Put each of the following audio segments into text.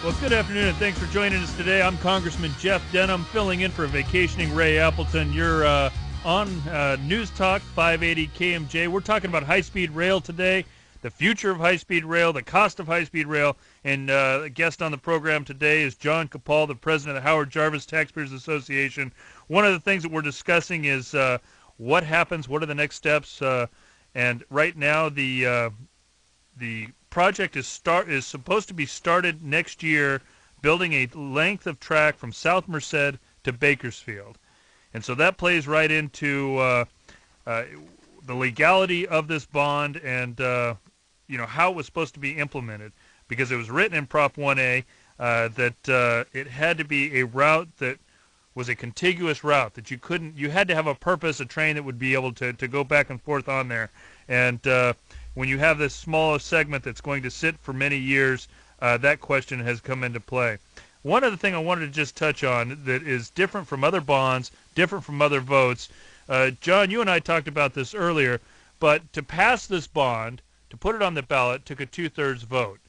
Well, good afternoon, and thanks for joining us today. I'm Congressman Jeff Denham, filling in for vacationing Ray Appleton. You're on News Talk 580 KMJ. We're talking about high-speed rail today, the future of high-speed rail, the cost of high-speed rail, and a guest on the program today is John Capal, the president of the Howard Jarvis Taxpayers Association. One of the things that we're discussing is what happens, what are the next steps, and right now the project is supposed to be started next year, building a length of track from South Merced to Bakersfield, and so that plays right into the legality of this bond and how it was supposed to be implemented, because it was written in Prop 1A that it had to be a route that was a contiguous route, that you had to have a purpose, a train that would be able to go back and forth on there, and when you have this small segment that's going to sit for many years, that question has come into play. One other thing I wanted to just touch on that is different from other bonds, different from other votes. John, you and I talked about this earlier, but to pass this bond, to put it on the ballot, took a 2/3 vote.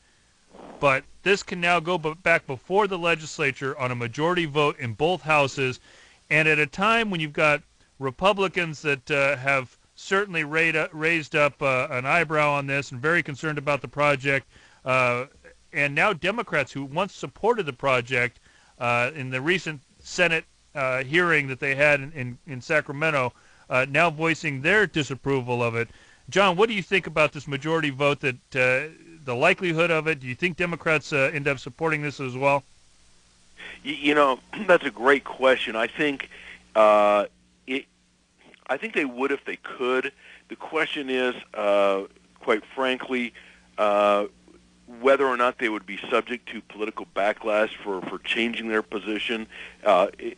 But this can now go back before the legislature on a majority vote in both houses, and at a time when you've got Republicans that have certainly raised up an eyebrow on this and very concerned about the project, and now Democrats who once supported the project in the recent Senate hearing that they had in Sacramento, now voicing their disapproval of it. John, what do you think about this majority vote, that the likelihood of it? Do you think Democrats end up supporting this as well? That's a great question. I think I think they would if they could. The question is, quite frankly, whether or not they would be subject to political backlash for changing their position.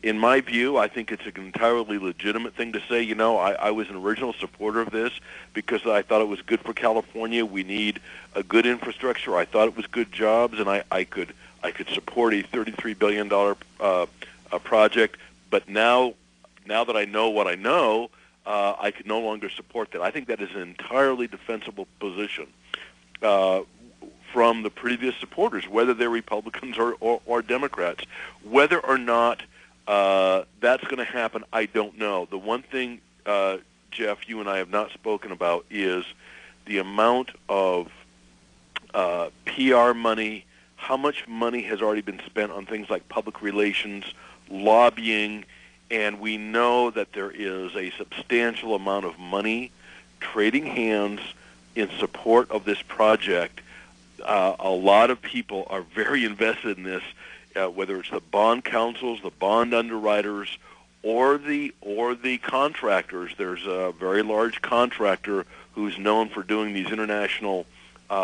In my view, I think it's an entirely legitimate thing to say, I was an original supporter of this because I thought it was good for California. We need a good infrastructure. I thought it was good jobs, and I could support a $33 billion project. But now that I know what I know, I can no longer support that. I think that is an entirely defensible position from the previous supporters, whether they're Republicans or Democrats. Whether or not that's going to happen, I don't know. The one thing, Jeff, you and I have not spoken about is the amount of PR money, how much money has already been spent on things like public relations, lobbying, and we know that there is a substantial amount of money trading hands in support of this project. A lot of people are very invested in this, whether it's the bond councils, the bond underwriters, or the contractors. There's a very large contractor who's known for doing these international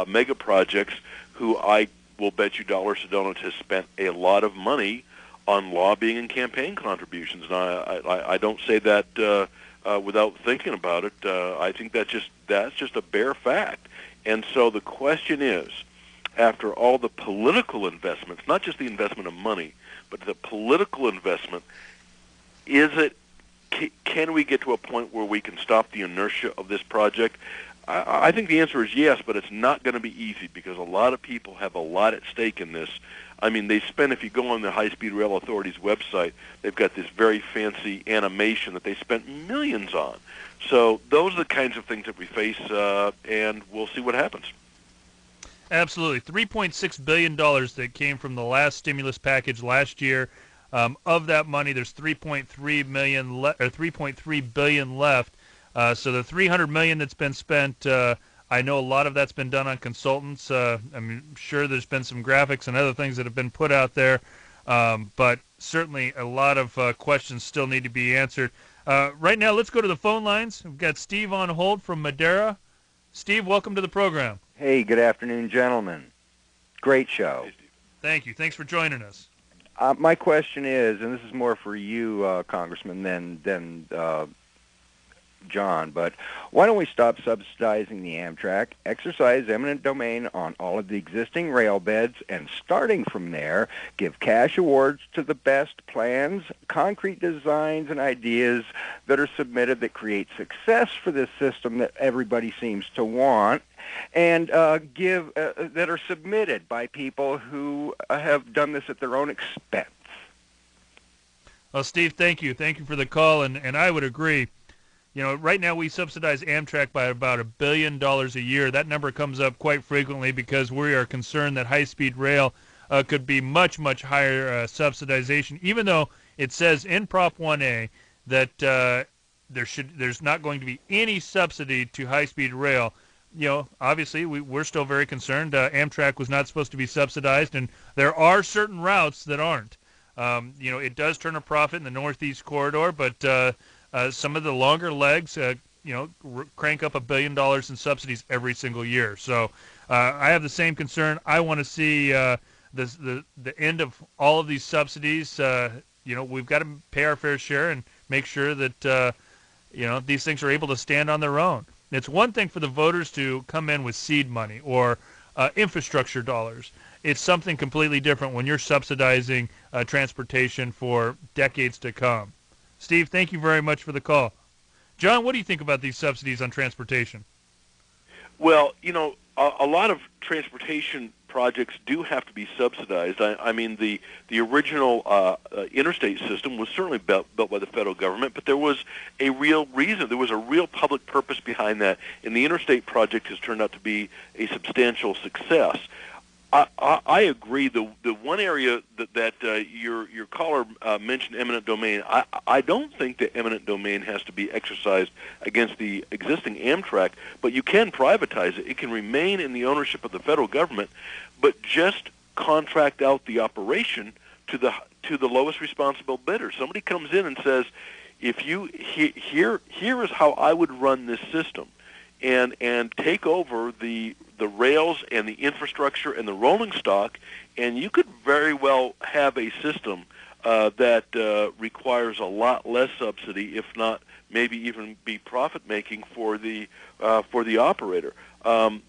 mega projects, who I will bet you dollars to donuts has spent a lot of money on lobbying and campaign contributions. And I don't say that without thinking about it. I think that's just a bare fact. And so the question is, after all the political investments, not just the investment of money, but the political investment, can we get to a point where we can stop the inertia of this project? I think the answer is yes, but it's not going to be easy because a lot of people have a lot at stake in this. I mean, if you go on the High Speed Rail Authority's website, they've got this very fancy animation that they spent millions on. So those are the kinds of things that we face, and we'll see what happens. Absolutely. $3.6 billion that came from the last stimulus package last year. Of that money, there's $3.3 billion left. So the $300 million that's been spent, I know a lot of that's been done on consultants. I'm sure there's been some graphics and other things that have been put out there, but certainly a lot of questions still need to be answered. Right now, let's go to the phone lines. We've got Steve on hold from Madera. Steve, welcome to the program. Hey, good afternoon, gentlemen. Great show. Hey, Steve. Thank you. Thanks for joining us. My question is, and this is more for you, Congressman, than John, but why don't we stop subsidizing the Amtrak, exercise eminent domain on all of the existing rail beds, and starting from there, give cash awards to the best plans, concrete designs, and ideas that are submitted that create success for this system that everybody seems to want, and that are submitted by people who have done this at their own expense. Well, Steve, thank you. Thank you for the call, and I would agree. You know, right now we subsidize Amtrak by about $1 billion a year. That number comes up quite frequently because we are concerned that high-speed rail could be much, much higher subsidization, even though it says in Prop 1A that there's not going to be any subsidy to high-speed rail. You know, obviously we're still very concerned. Amtrak was not supposed to be subsidized, and there are certain routes that aren't. You know, it does turn a profit in the Northeast Corridor, but some of the longer legs, crank up $1 billion in subsidies every single year. So I have the same concern. I want to see the end of all of these subsidies. We've got to pay our fair share and make sure that these things are able to stand on their own. It's one thing for the voters to come in with seed money or infrastructure dollars. It's something completely different when you're subsidizing transportation for decades to come. Steve, thank you very much for the call. John, what do you think about these subsidies on transportation? Well, a lot of transportation projects do have to be subsidized. I mean, the original interstate system was certainly built by the federal government, but there was a real reason. There was a real public purpose behind that, and the interstate project has turned out to be a substantial success. I agree. The one area that your caller mentioned, eminent domain, I don't think that eminent domain has to be exercised against the existing Amtrak, but you can privatize it. It can remain in the ownership of the federal government, but just contract out the operation to the lowest responsible bidder. Somebody comes in and says, if you here is how I would run this system, and take over the rails and the infrastructure and the rolling stock, and you could very well have a system that requires a lot less subsidy, if not maybe even be profit-making for the operator. The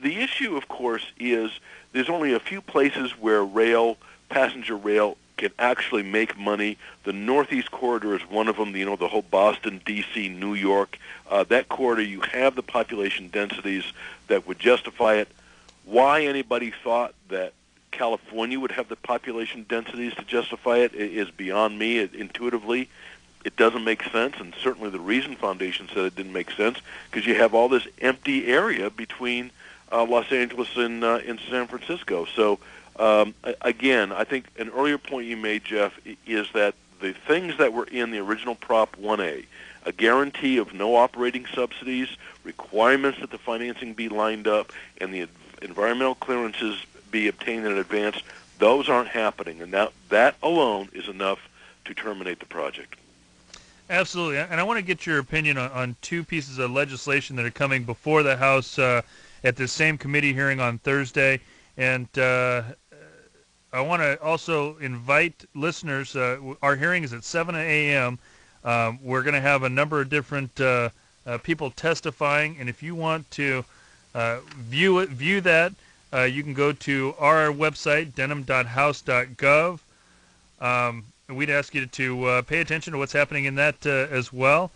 issue, of course, is there's only a few places where passenger rail can actually make money. The Northeast Corridor is one of them. The whole Boston, D.C., New York, that corridor, you have the population densities that would justify it. Why anybody thought that California would have the population densities to justify it is beyond me. Intuitively, it doesn't make sense, and certainly the Reason Foundation said it didn't make sense because you have all this empty area between Los Angeles and San Francisco. So again, I think an earlier point you made, Jeff, is that the things that were in the original Prop 1A, a guarantee of no operating subsidies, requirements that the financing be lined up, and the environmental clearances be obtained in advance, those aren't happening. And that alone is enough to terminate the project. Absolutely. And I want to get your opinion on two pieces of legislation that are coming before the House at the same committee hearing on Thursday. And I want to also invite listeners. Our hearing is at 7 a.m. We're going to have a number of different people testifying, and if you want to view that, you can go to our website, denham.house.gov. We'd ask you to pay attention to what's happening in that as well.